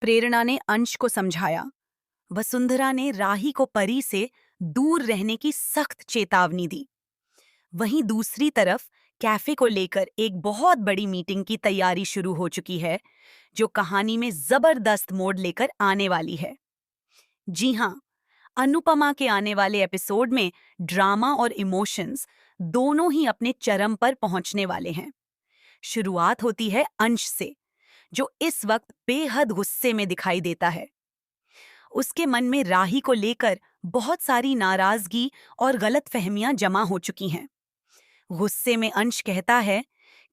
प्रेरणा ने अंश को समझाया। वसुंधरा ने राही को परी से दूर रहने की सख्त चेतावनी दी। वहीं दूसरी तरफ कैफे को लेकर एक बहुत बड़ी मीटिंग की तैयारी शुरू हो चुकी है, जो कहानी में जबरदस्त मोड़ लेकर आने वाली है। जी हाँ, अनुपमा के आने वाले एपिसोड में ड्रामा और इमोशंस दोनों ही अपने चरम पर पहुंचने वाले हैं। शुरुआत होती है अंश से, जो इस वक्त बेहद गुस्से में दिखाई देता है। उसके मन में राही को लेकर बहुत सारी नाराजगी और गलतफहमियां जमा हो चुकी हैं। गुस्से में अंश कहता है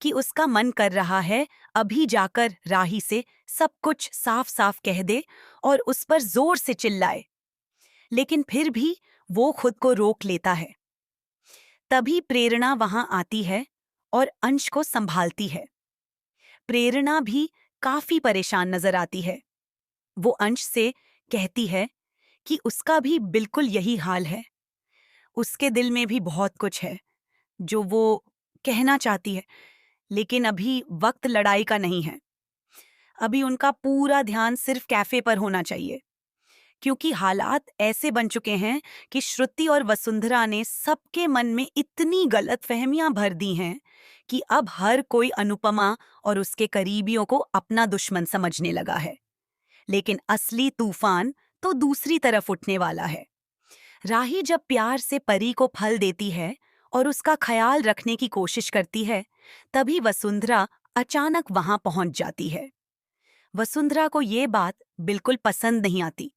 कि उसका मन कर रहा है अभी जाकर राही से सब कुछ साफ साफ कह दे और उस पर जोर से चिल्लाए, लेकिन फिर भी वो खुद को रोक लेता है। तभी प्रेरणा वहां आती है और अंश को संभालती है। प्रेरणा भी काफी परेशान नजर आती है। वो अंश से कहती है कि उसका भी बिल्कुल यही हाल है। उसके दिल में भी बहुत कुछ है जो वो कहना चाहती है, लेकिन अभी वक्त लड़ाई का नहीं है। अभी उनका पूरा ध्यान सिर्फ कैफे पर होना चाहिए, क्योंकि हालात ऐसे बन चुके हैं कि श्रुति और वसुंधरा ने सबके मन में इतनी गलतफहमियां भर दी हैं कि अब हर कोई अनुपमा और उसके करीबियों को अपना दुश्मन समझने लगा है। लेकिन असली तूफान तो दूसरी तरफ उठने वाला है। राही जब प्यार से परी को फल देती है और उसका ख्याल रखने की कोशिश करती है, तभी वसुंधरा अचानक वहां पहुंच जाती है। वसुंधरा को ये बात बिल्कुल पसंद नहीं आती।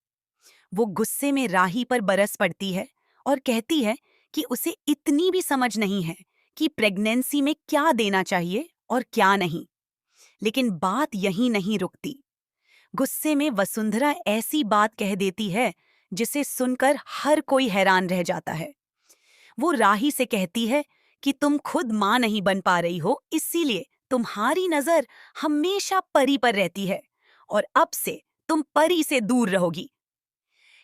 वो गुस्से में राही पर बरस पड़ती है और कहती है कि उसे इतनी भी समझ नहीं है कि प्रेगनेंसी में क्या देना चाहिए और क्या नहीं। लेकिन बात यहीं नहीं रुकती। गुस्से में वसुंधरा ऐसी बात कह देती है जिसे सुनकर हर कोई हैरान रह जाता है। वो राही से कहती है कि तुम खुद मां नहीं बन पा रही हो, इसीलिए तुम्हारी नजर हमेशा परी पर रहती है और अब से तुम परी से दूर रहोगी।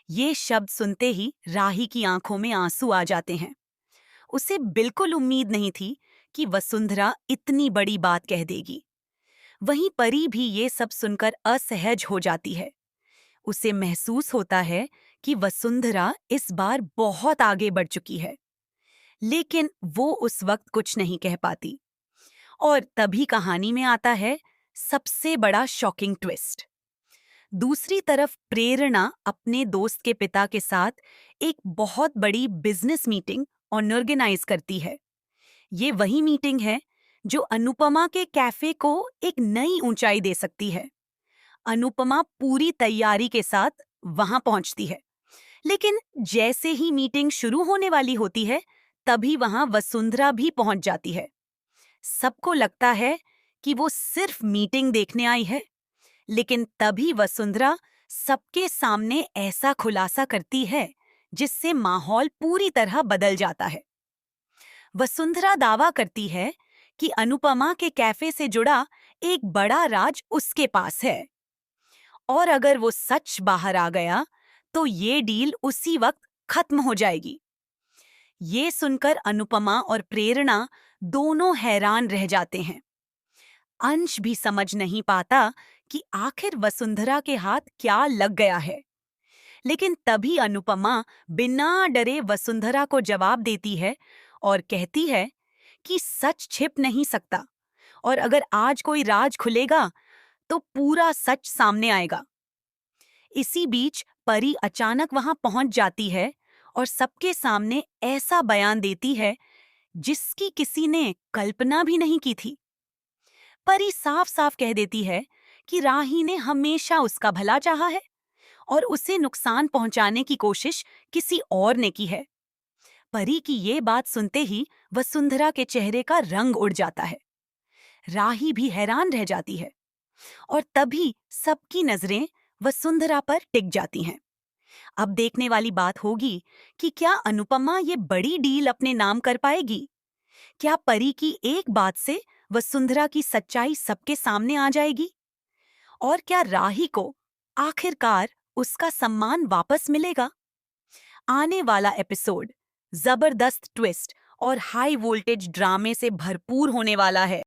ये शब्द सुनते ही राही की आंखों में आंसू आ जाते हैं। उसे बिल्कुल उम्मीद नहीं थी कि वसुंधरा इतनी बड़ी बात कह देगी। वहीं परी भी ये सब सुनकर असहज हो जाती है। उसे महसूस होता है कि वसुंधरा इस बार बहुत आगे बढ़ चुकी है, लेकिन वो उस वक्त कुछ नहीं कह पाती। और तभी कहानी में आता है सबसे बड़ा शॉकिंग ट्विस्ट। दूसरी तरफ प्रेरणा अपने दोस्त के पिता के साथ एक बहुत बड़ी बिजनेस मीटिंग ऑर्गेनाइज करती है। ये वही मीटिंग है जो अनुपमा के कैफे को एक नई ऊंचाई दे सकती है। अनुपमा पूरी तैयारी के साथ वहां पहुंचती है, लेकिन जैसे ही मीटिंग शुरू होने वाली होती है, तभी वहां वसुंधरा भी पहुंच जाती है। सबको लगता है कि वो सिर्फ मीटिंग देखने आई है, लेकिन तभी वसुंधरा सबके सामने ऐसा खुलासा करती है जिससे माहौल पूरी तरह बदल जाता है। वसुंधरा दावा करती है कि अनुपमा के कैफे से जुड़ा एक बड़ा राज उसके पास है, और अगर वो सच बाहर आ गया तो ये डील उसी वक्त खत्म हो जाएगी। ये सुनकर अनुपमा और प्रेरणा दोनों हैरान रह जाते हैं। अंश भी समझ नहीं पाता कि आखिर वसुंधरा के हाथ क्या लग गया है। लेकिन तभी अनुपमा बिना डरे वसुंधरा को जवाब देती है और कहती है कि सच छिप नहीं सकता, और अगर आज कोई राज खुलेगा तो पूरा सच सामने आएगा। इसी बीच परी अचानक वहां पहुंच जाती है और सबके सामने ऐसा बयान देती है जिसकी किसी ने कल्पना भी नहीं की थी। परी साफ साफ कह देती है कि राही ने हमेशा उसका भला चाहा है और उसे नुकसान पहुंचाने की कोशिश किसी और ने की है। परी की ये बात सुनते ही वसुंधरा के चेहरे का रंग उड़ जाता है। राही भी हैरान रह जाती है और तभी सबकी नजरें वसुंधरा पर टिक जाती हैं। अब देखने वाली बात होगी कि क्या अनुपमा ये बड़ी डील अपने नाम कर पाएगी? क्या परी की एक बात से वसुंधरा की सच्चाई सबके सामने आ जाएगी? और क्या राही को आखिरकार उसका सम्मान वापस मिलेगा? आने वाला एपिसोड जबरदस्त ट्विस्ट और हाई वोल्टेज ड्रामे से भरपूर होने वाला है।